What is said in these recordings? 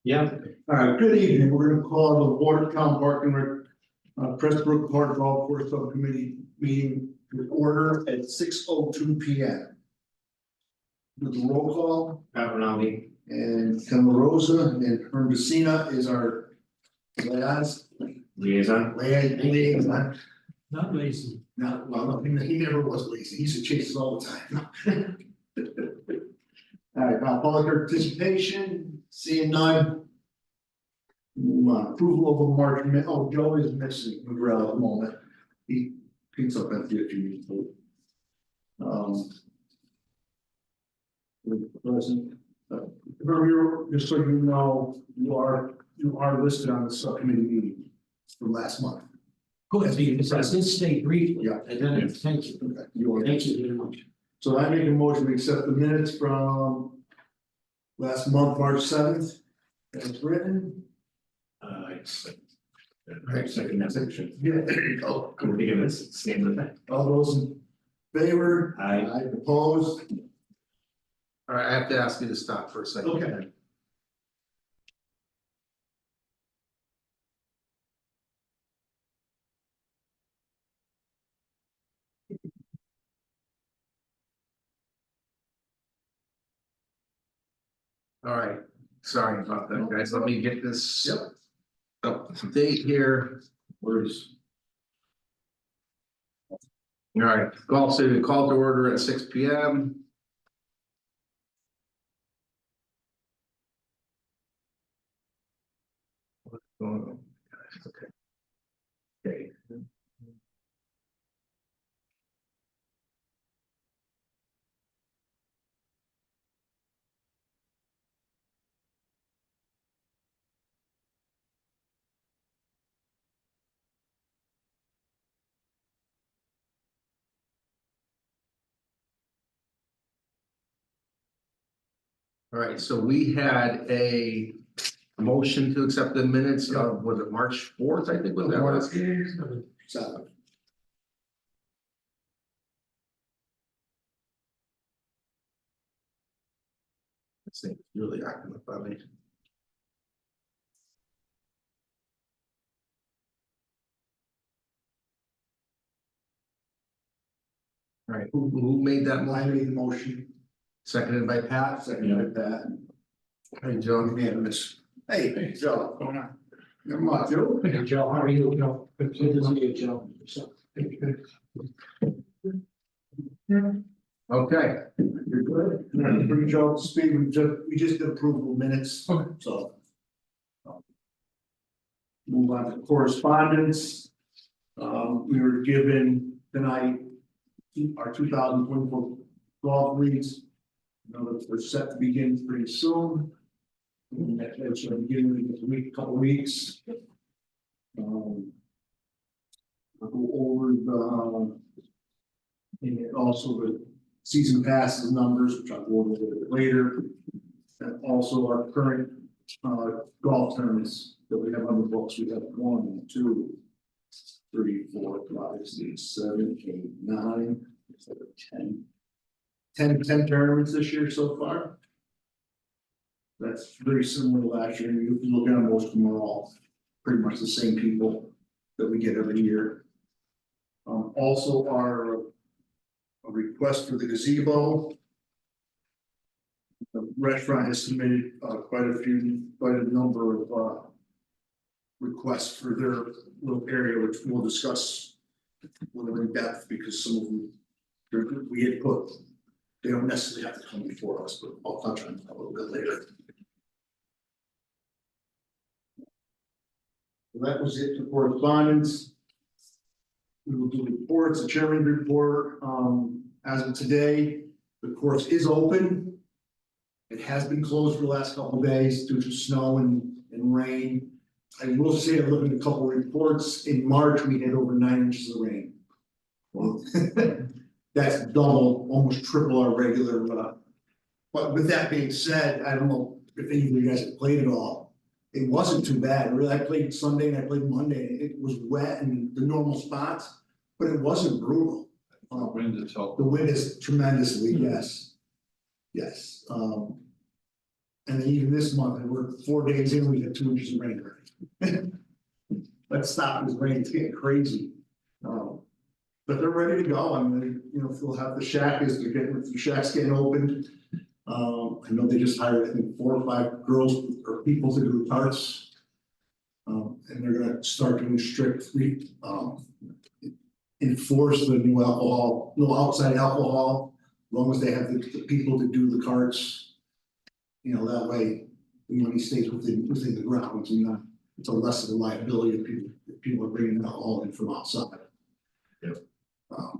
Yeah. All right, good evening. We're gonna call the Watertown Park and Prestbrook Park Golf Course Subcommittee meeting to order at 6:02 p.m. With the roll call, Abernondi. and Camerosa and Hermesina is our Liaison. liaison. Not lazy. No, well, no, he never was lazy. He used to chase us all the time. All right, public participation, seeing none. Move on. Approval of a March oh, Joe is missing McGrail at the moment. He picks up at the few minutes. Present. Just so you know, you are listed on the subcommittee meeting from last month. Good, because I did state briefly. Yeah. And then, thank you. Okay, you are. Thank you very much. So I make a motion to accept the minutes from last month, March 7th, as written. Second that section. Yeah, there you go. I'm gonna give this same of that. All those in favor? Aye. Opposed? All right, I have to ask you to stop for a second. Okay. All right, sorry about that, guys. Let me get this. Yep. Up to date here. Where's? All right, golf city call to order at 6 p.m. What's going on, guys? Okay. Okay. All right, so we had a motion to accept the minutes of, was it March 4th, I think was that last meeting? 7. This thing's really acting up on me. All right, who made that I motion? made the motion. Seconded by Pat. Seconded by Pat. Hey, John. Unanimous. Hey, Joe. What's going on? Come on, Joe. Hey, Joe, how are you? Joe? Good to see you, Joe. So, Okay, You're good. Bring Joe up to speed. We just did approval minutes, Okay. so. Move on to correspondence. We were given tonight our 2024 golf leagues. You know, they're set to begin pretty soon. And that's going to begin in a week, couple of weeks. I'll go over the and also the season passes numbers, which I'll go over a little bit later. And also our current golf tournaments that we have on the books. We have 1, 2, 3, 4, 5, 6, 7, 8, 9, 10 tournaments this year so far. That's very similar to last year. If you look at them, most of them are all pretty much the same people that we get every year. Also our a request for the gazebo. The restaurant has submitted quite a number of requests for their little area, which we'll discuss a little in depth, because some of them we had put, they don't necessarily have to come before us, but I'll touch on that a little bit later. So that was it for correspondence. We will do reports, the chairman report. As of today, the course is open. It has been closed for the last couple of days due to snow and rain. I will say, I looked at a couple of reports. In March, we had over 9 inches of rain. Well, that's double, almost triple our regular. But with that being said, I don't know if any of you guys have played it all. it wasn't too bad, really, I played Sunday and I played Monday, it was wet in the normal spots, but it wasn't brutal. Wind is The helpful. wind is tremendously, yes. Yes, and then even this month, we're 4 days in, we had 2 inches of rain already. Let's stop this rain, it's getting crazy. But they're ready to go, I mean, you know, they'll have the shack's getting opened. I know they just hired, I think, 4 or 5 girls or people to do tarts. And they're gonna start doing strictly, enforce the new alcohol, no outside alcohol, as long as they have the people to do the carts. You know, that way, the money stays within the grounds and not, it's a less of a liability if people are bringing alcohol in from outside. Yep. I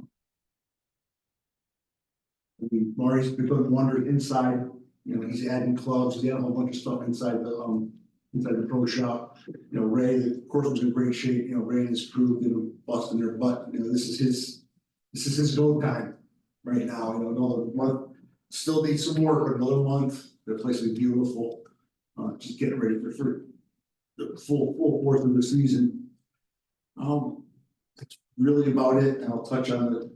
mean, Marty's been wondering inside, you know, he's adding clubs, he's adding a whole bunch of stuff inside the pro shop. You know, Ray, of course, was in great shape, you know, Ray and his crew, they were busting their butt, you know, this is his go time right now, you know, another month, still needs some work, but another month, the place will be beautiful. Just getting ready for the full fourth of the season. That's really about it, and I'll touch on the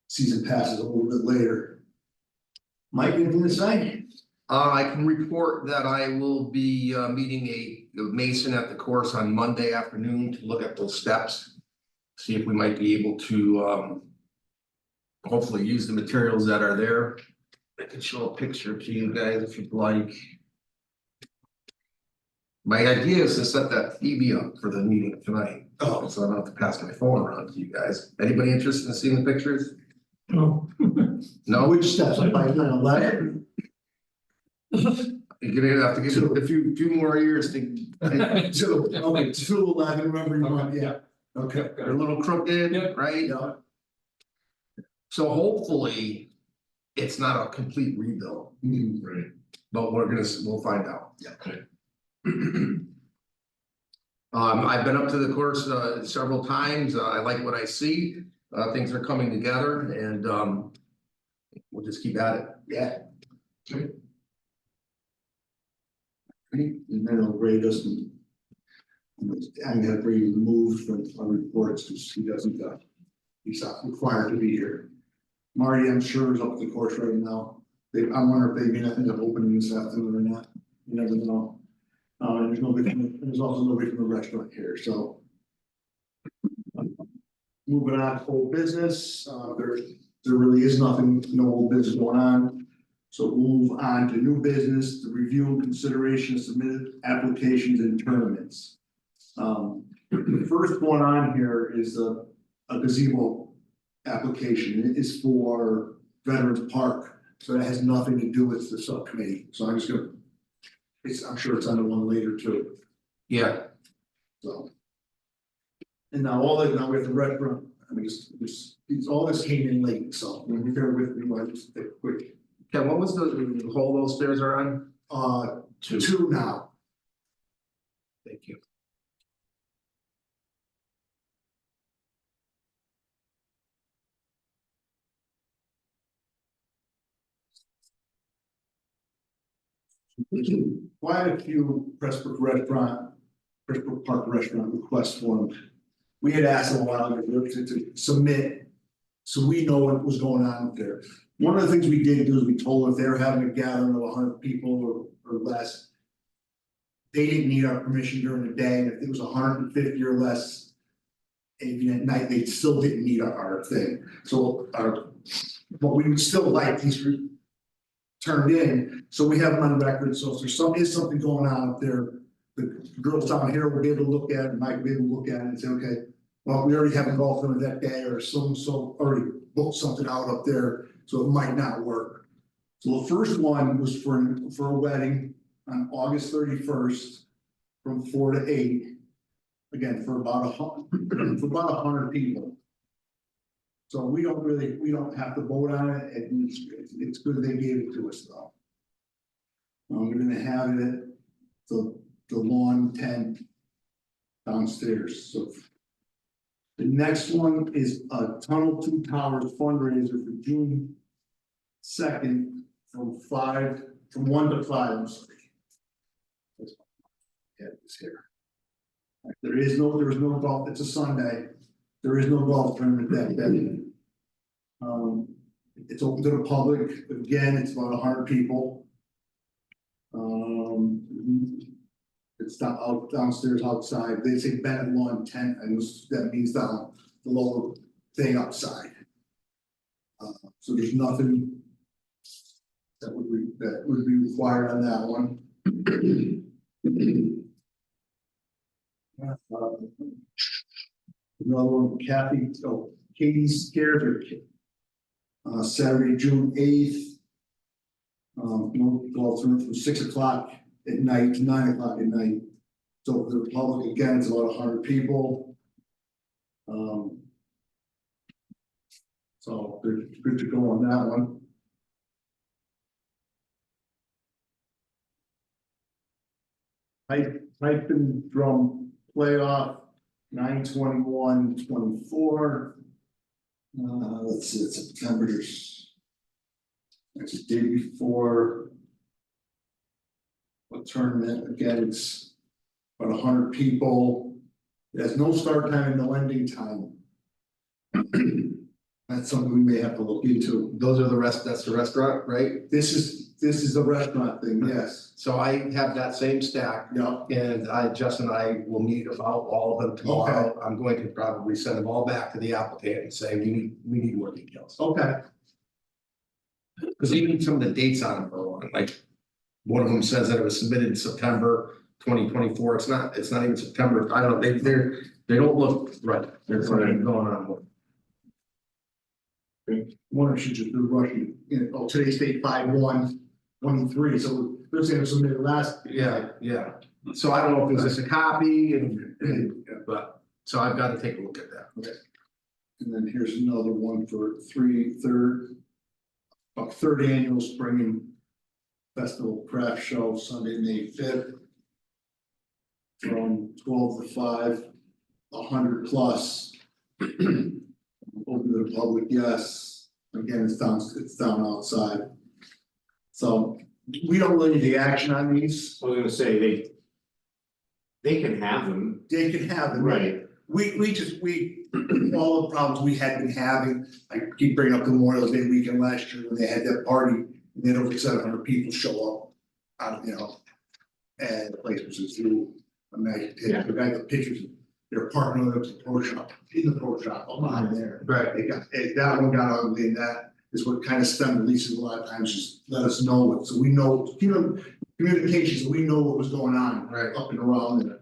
season passes a little bit later. Mike, anything to say? I can report that I will be meeting a mason at the course on Monday afternoon to look at those steps. See if we might be able to hopefully use the materials that are there. I can show a picture to you guys if you'd like. My idea is to set that TV up for the meeting tonight. Oh, So I don't have to pass my phone around to you guys. Anybody interested in seeing the pictures? No. No? which steps, like 9/11? You're gonna have to give it a few more years to. Okay, 2/11, remember you want, yeah, okay. They're a little crooked, Yeah. right? Yeah. So hopefully, it's not a complete rebuild, Mhm. Right. but we'll find out. Yeah. Okay. I've been up to the course several times. I like what I see. Things are coming together and we'll just keep at it. Yeah. And then Ray doesn't. I'm gonna Ray removed from our reports because he doesn't, he's not required to be here. Marty, I'm sure is up to the course right now. I wonder if they're gonna end up opening this afternoon or not. You never know. And there's also nobody from the restaurant here, so. Moving on to old business, there really is nothing, no old business going on. So move on to new business, the review and consideration of submitted applications and tournaments. The first one on here is a gazebo application. It is for Veterans Park, so that has nothing to do with the subcommittee. So I'm just gonna, I'm sure it's on the one later too, Yeah, so. And now now we have the restaurant, I mean, all this came in late, so bear with me, I'll just take a quick. Ken, what was the hole those stairs are on? 2 now. Thank you. Quite a few Pressbrook Park restaurant requests forms. We had asked them a while ago to submit, so we know what was going on up there. One of the things we did do is we told them if they were having a gathering of 100 people or less, they didn't need our permission during the day, and if it was 150 or less, even at night, they still didn't need our thing. So but we would still like these turned in, so we have them on record, so if there's something going on up there, the girls down here will be able to look at it, Mike will be able to look at it and say, okay, well, we already have a golf tournament that day, or so already booked something out up there, so it might not work. So the first one was for a wedding on August 31st from 4 to 8. Again, for about 100 people. So we don't have to vote on it, and it's good they gave it to us though. We're gonna have it at the lawn tent downstairs, so. The next one is a Tunnel 2 Towers fundraiser for June 2nd from 1 to 5, I'm sorry. have this here. There is no golf, it's a Sunday, there is no golf tournament that day. It's open to the public, again, it's about 100 people. It's downstairs outside, they say Bennett Lawn tent, and that means down the lower thing outside. So there's nothing that would be required on that one. Another one, Katie's scared her kid. Saturday, June 8th. No golf tournament from 6 o'clock at night to 9 o'clock at night. So for the public, again, it's about 100 people. So they're good to go on that one. Pipe and drum playoff, 9/21/24. Let's see, it's September's. It's the day before. A tournament, again, it's about 100 people. It has no start time and no ending time. That's something we may have to look into. Those are that's the restaurant, right? This is the restaurant thing, yes. So I have that same stack. Yeah. And Justin and I will meet about all of them tomorrow. I'm going to probably send them all back to the applicant and say, we need more details. Okay. Because even some of the dates on them are wrong, like, one of them says that it was submitted in September 2024, it's not even September, I don't know, they don't look right, there's something going on. One should just do rushing, today's date 5/1/23, so they're saying it was submitted last. Yeah, so I don't know if it's just a copy but, so I've got to take a look at that. Okay. And then here's another one for third annual Spring Festival Craft Show, Sunday, May 5th. From 12 to 5, 100 plus. Open to the public, yes. Again, it's down outside. So we don't really need the action on these. I was gonna say, they can have them. They can have them, right? We all the problems we had been having, I keep bringing up the Memorial Day weekend last year when they had that party, and then over 700 people show up. And the place was just through. I mean, the guy got pictures, they're parking on the pro shop, in the pro shop, all behind there. Right. That one got ugly, and that is what kind of stemmed releases a lot of times, just let us know it, so we know, communications, so we know what was going on. Right. Up and around there.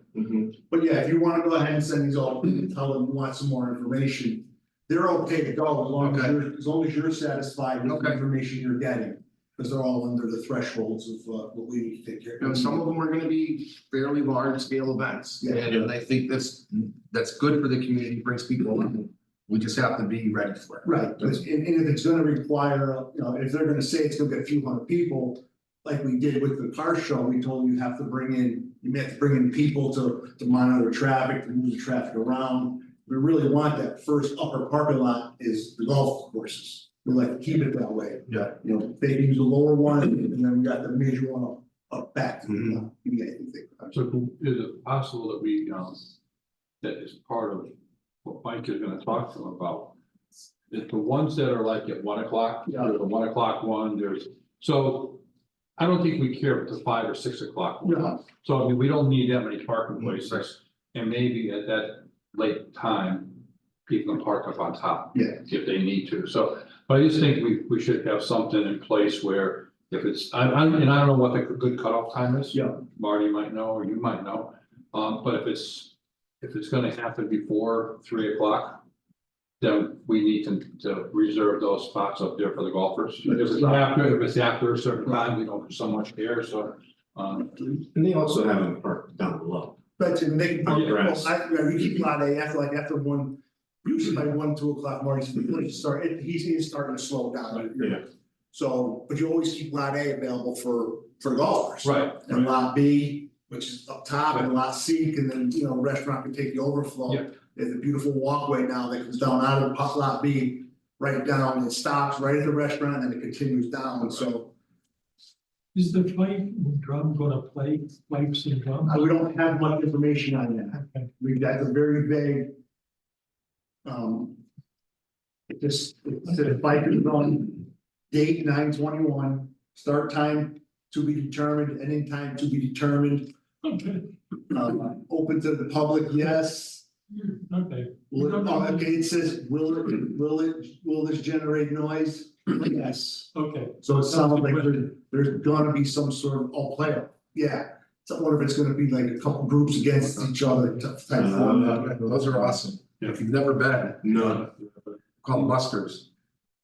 But yeah, if you wanna go ahead and send these all, tell them you want some more information, they're okay to go as long as you're satisfied with the information you're getting. Because they're all under the thresholds of what we need to take care of. And some of them are gonna be fairly large scale events, Yeah. and I think that's good for the community, brings people in. We just have to be ready for it. Right, and if it's gonna require, if they're gonna say it's gonna be a few hundred people, like we did with the car show, we told you have to bring in people to monitor traffic, to move the traffic around. We really want that first upper parking lot is the golf courses. We like to keep it that way. Yeah. They can use the lower one, and then we got the major one up back. So is it possible that we, that is part of what Mike is gonna talk to them about? Is the ones that are like at 1 o'clock, there's a 1 o'clock one, so I don't think we care if it's a 5 or 6 o'clock one. Yeah. So I mean, we don't need that many parking places, and maybe at that late time, people can park up on top. Yeah. If they need to, so, but I just think we should have something in place where if it's, and I don't know what the good cutoff time is. Yeah. Marty might know, or you might know, but if it's gonna happen before 3 o'clock, then we need to reserve those spots up there for the golfers. If it's after a certain time, we don't have so much air, so. And they also have them parked down below. But they can, Grass. we keep lot A after one, usually by 1, 2 o'clock morning, he's starting to slow down. Yeah. So, but you always keep lot A available for golfers. Right. And lot B, which is up top, and lot C, and then, restaurant can take the overflow. Yeah. There's a beautiful walkway now that comes down out of lot B, right down, and stops right at the restaurant, and it continues down, so. Is the fight drum gonna play pipes and drums? We don't have much information on that. Okay. We've got a very vague. It just, it said bikers on date 9/21, start time to be determined, ending time to be determined. Okay, Open to the public, yes. okay. Okay, it says, will this generate noise? Yes. Okay. So it sounds like there's gonna be some sort of, player, yeah. So I wonder if it's gonna be like a couple groups against each other type format. Those are awesome. If you've never been, No, call them busters.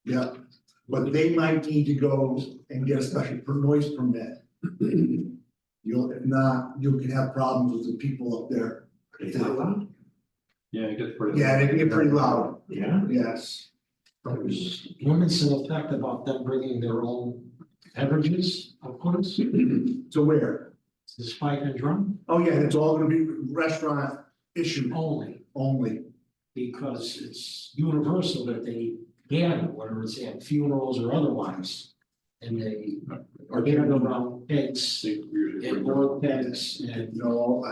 Yeah, but they might need to go and get a special noise permit. If not, you can have problems with the people up there. is that loud? Yeah, it gets pretty. Yeah, they can get pretty loud, Yeah. yes. Limits in effect about them bringing their own beverages, of course, So where? this fight and drum Oh, yeah, it's all gonna be restaurant issue only, only. because it's universal that they gather, whether it's at funerals or otherwise. And they are gather around pigs and more pigs and. No,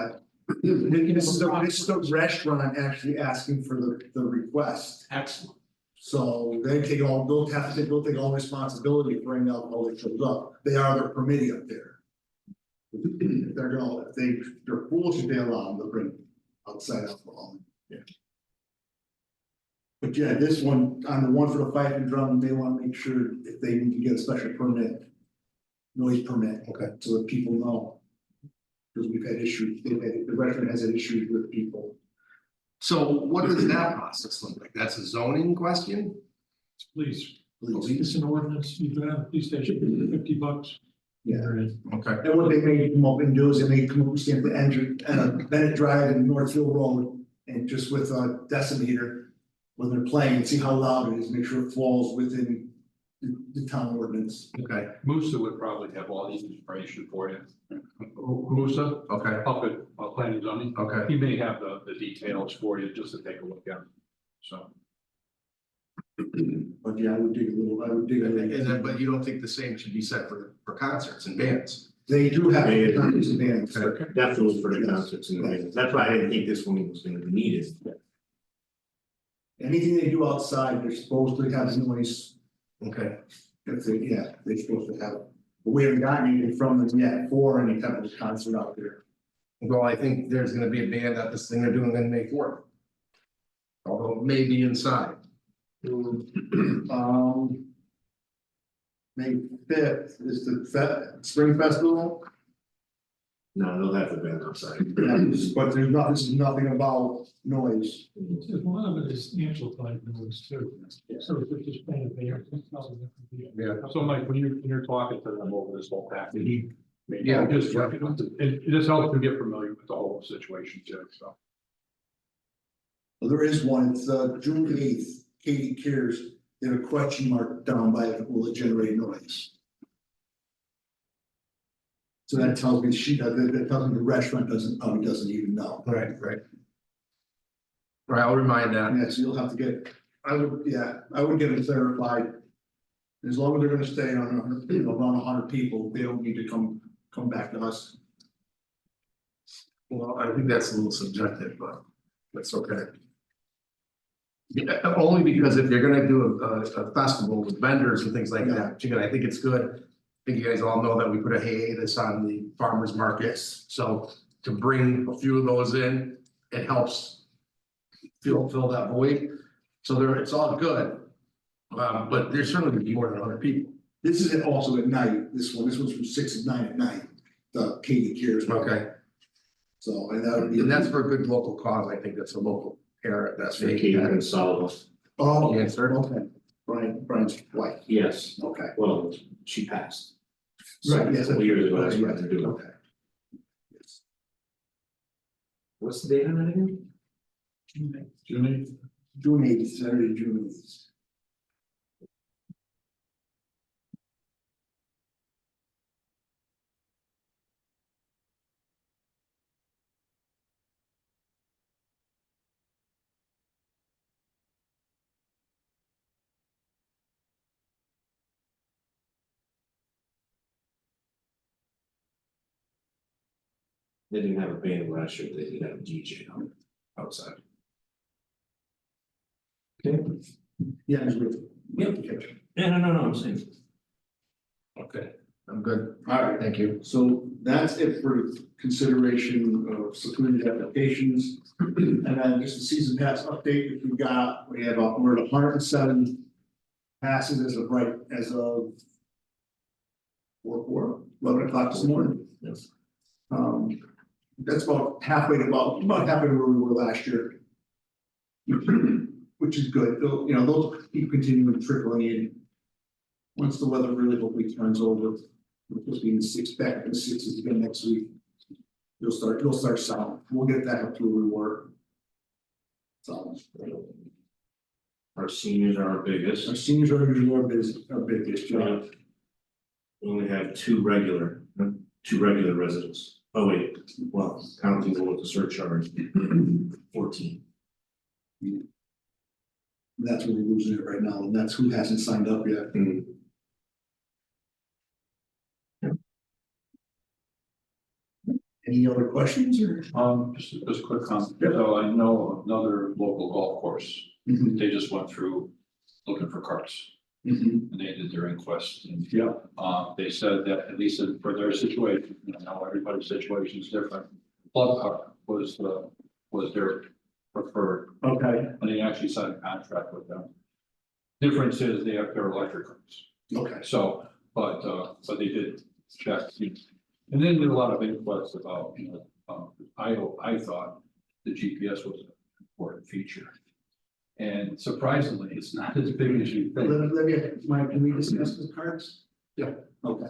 this is the restaurant actually asking for the request. Excellent. So they take all, they'll take all responsibility for any alcohol that shows up. They are their permittee up there. If they're foolish if they allow them to bring outside alcohol. Yeah. But yeah, this one, on the one for the fight and drum, they want to make sure if they need to get a special permit. Noise permit. Okay. So that people know. Because we've had issues, the restaurant has had issues with people. So what does that process look like? That's a zoning question? Please, Please. it's an ordinance, you can have a police station, $50. Yeah. Okay. And what they may come up and do is they may come up and stand at the entrance, Bennett Drive and Northfield Road, and just with a decimeter. When they're playing, and see how loud it is, make sure it falls within the town ordinance. Okay, Musa would probably have all these information for you. Musa, okay, up at planning and zoning, okay. he may have the details for you just to take a look at. So. But yeah, I would dig a And then, little. but you don't think the same should be said for concerts and bands? They do have They- concerts and bands. Definitely for the concerts and things. That's why I didn't think this one was gonna be needed. Anything they do outside, they're supposed to have noise, Okay, if they, yeah, they're supposed to have. But we haven't gotten anything from them yet for any type of concert out there. well, I think there's gonna be a band at this thing they're doing on May 4th. Although maybe inside. May 5th is the spring festival. No, they'll have the band outside. But there's nothing, this is nothing about noise. One of it is amplified noise too. So if it's just playing there. Yeah. So Mike, when you're talking to them over this whole package. Yeah. It just helps to get familiar with the whole situation too, so. Well, there is one, it's June 8th, Katie Cares, there's a question mark down by it, will it generate noise? So that tells me that tells me the restaurant probably doesn't even know. Right. Right, I'll remind that. Yeah, so you'll have to get, I would get it clarified. As long as they're gonna stay on, around 100 people, they don't need to come back to us. Well, I think that's a little subjective, but that's okay. Yeah, only because if you're gonna do a festival with vendors and things like that, I think it's good. I think you guys all know that we put a hiatus on the farmers markets, so to bring a few of those in, it helps fill that void. So it's all good. But there's certainly gonna be more than 100 people. This is also at night, this one's from 6 to 9 at night, the Katie Cares. Okay, So, and that would be. and that's for a good local cause. I think that's a local parent that's For making Katie that. Gonzalez. Oh, Yeah, sir. okay, Brian's wife, Yes, okay. well, she passed. Right, yes. Couple years ago, that's what they're doing. Okay. Yes. What's the date on that again? June June 8th, Saturday, June 8th. They didn't have a band last year, they did have a DJ outside. Okay. Yeah, it's good. Yeah, no, I'm saying. Okay, I'm good. All right, Thank you. so that's it for consideration of security applications. And then just a season pass update, if we have, we're at 107 passes as of 11 o'clock this morning. Yes. That's about halfway to where we were last year. Which is good, though, those keep continuing trickling in. Once the weather really hopefully turns over, we're supposed to be in the back in the sixties again next week. You'll start south, we'll get that up to where we were. So, Our seniors are our our biggest. seniors are usually our biggest job. We only have two regular residents. Oh, wait, well, counting the one with the surcharge, 14. That's where we're losing it right now, and that's who hasn't signed up yet. Any other questions or? Just a quick comment. So I know another local golf course, Mhm, they just went through looking for carts mhm. and they did their inquest and. Yeah. They said that at least for their situation, everybody's situation is different. Plug cart was their preferred, Okay, and they actually signed a contract with them. Difference is they have their electric cars. okay. So, but they did check. And then there's a lot of inputs about, I thought the GPS was an important feature. And surprisingly, it's not as big as you think. Let me, Mike, can we discuss the cards? Yeah. Okay.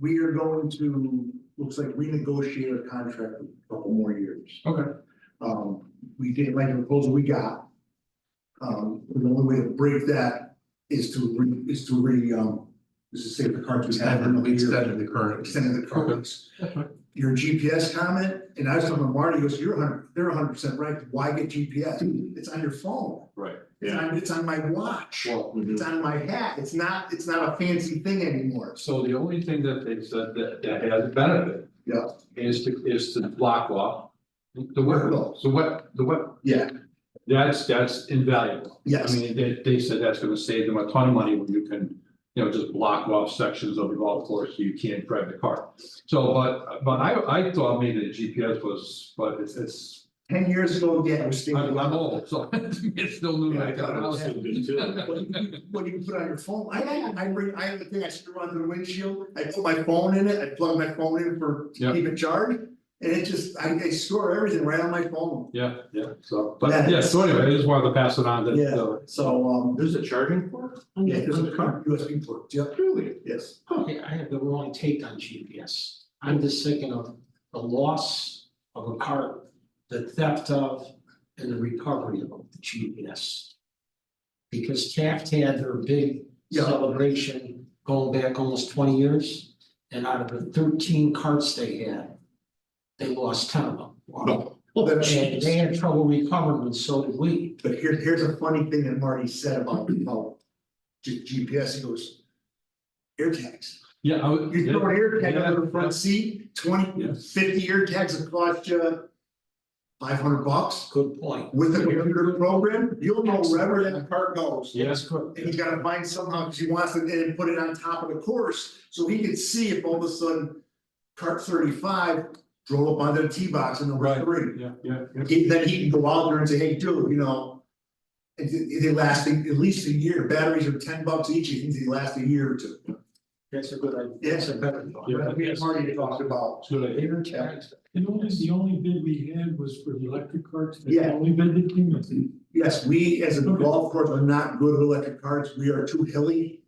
We are going to, looks like renegotiate a contract for a couple more years. Okay. We did like the proposal we got. The only way to break that is to say the cards we have. We extended the current. Extended the cards. That's right. Your GPS comment, and I was talking to Marty, he goes, they're 100% right, why get GPS? It's on your phone. Right. It's on my watch. Well, It's on my hat. It's not a fancy thing anymore. so the only thing that they said that has a benefit. Yeah. Is to block off the web. So the web, Yeah, that's invaluable. yes. I mean, they said that's gonna save them a ton of money when you can, just block off sections of the golf course so you can't drive the car. So, but I thought maybe the GPS was, but it's. 10 years ago, yeah, it was. I'm old, so it's still new. Yeah, I got it. What do you put on your phone? I have the thing I screw onto the windshield. I put my phone in it. I plug my phone in for Yeah. keep it charged. And it just, I store everything right on my phone. Yeah, so, but yeah, so anyway, I just wanted to pass it on Yeah. So, There's a charging port? yeah, there's a USB port. Yeah, really? Yes. I have the wrong take on GPS. I'm just thinking of the loss of a cart, the theft of, and the recovery of the GPS. Because Taft had their big Yeah. celebration going back almost 20 years. And out of the 13 carts they had, they lost 10 of them. Well, that's. And they had trouble recovering, and so did we. But here's a funny thing that Marty said about GPS. He goes, AirTags. Yeah. You throw an AirTag Yeah. under the front seat, 20, Yeah. 50 AirTags will cost you $500. Good point. With the computer program, you'll know wherever that cart goes. Yes, good. And he's gotta find somehow, because he wants to then put it on top of the course, so he can see if all of a sudden cart 35 drove up onto the tee box in number 3. Yeah. Then he can go out there and say, hey, dude, they last at least a year. Batteries are $10 each. He thinks they last a year or two. That's a good idea. Yeah. That's a better thought. Yeah. We had already talked about. Good idea. AirTags. The only bid we had was for the electric carts. That's Yeah. the only bid that came in. Yes, we as a golf course are not good at electric carts. We are too hilly.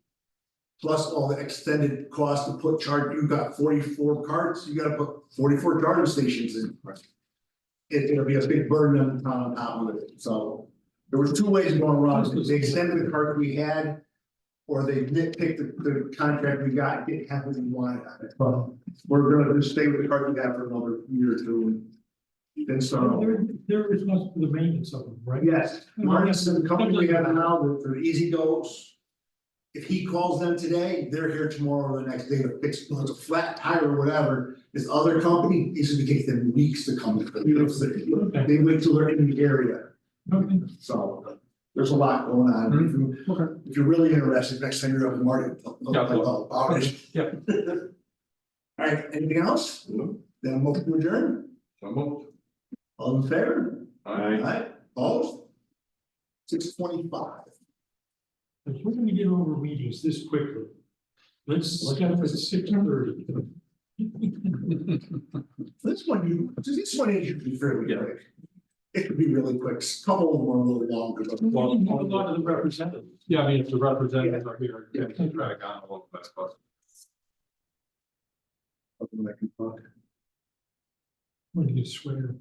Plus all the extended cost to put you've got 44 carts, you gotta put 44 charging stations in. Right. It'll be a big burden on the town on top of it, so. There was 2 ways of going wrong, they extended the cart we had. Or they nitpicked the contract we got, and didn't have what we wanted on it. We're gonna just stay with the cart we have for another year or two. And then start over. They're responsible for the maintenance of them, right? Yes, Marty said the company we have now, they're easy goes. If he calls them today, they're here tomorrow or the next day to fix, if it's a flat tire or whatever, This other company, these would take them weeks to come, they wait till they're in the area. Okay. So there's a lot going on. If you- Okay. If you're really interested, next time you're up in Market. All Yeah. right, anything else? No. Then we'll adjourn. So moved. All in favor? Aye. Opposed? 6:25. If we're gonna get over meetings this quickly, let's get up at 6:30. This one is usually fairly quick. It could be really quick, couple of them are a little longer, but. We didn't have a lot of the representatives. Yeah, I mean, if the representatives are here, yeah, can drag on a little bit, but. I can talk. When you swear.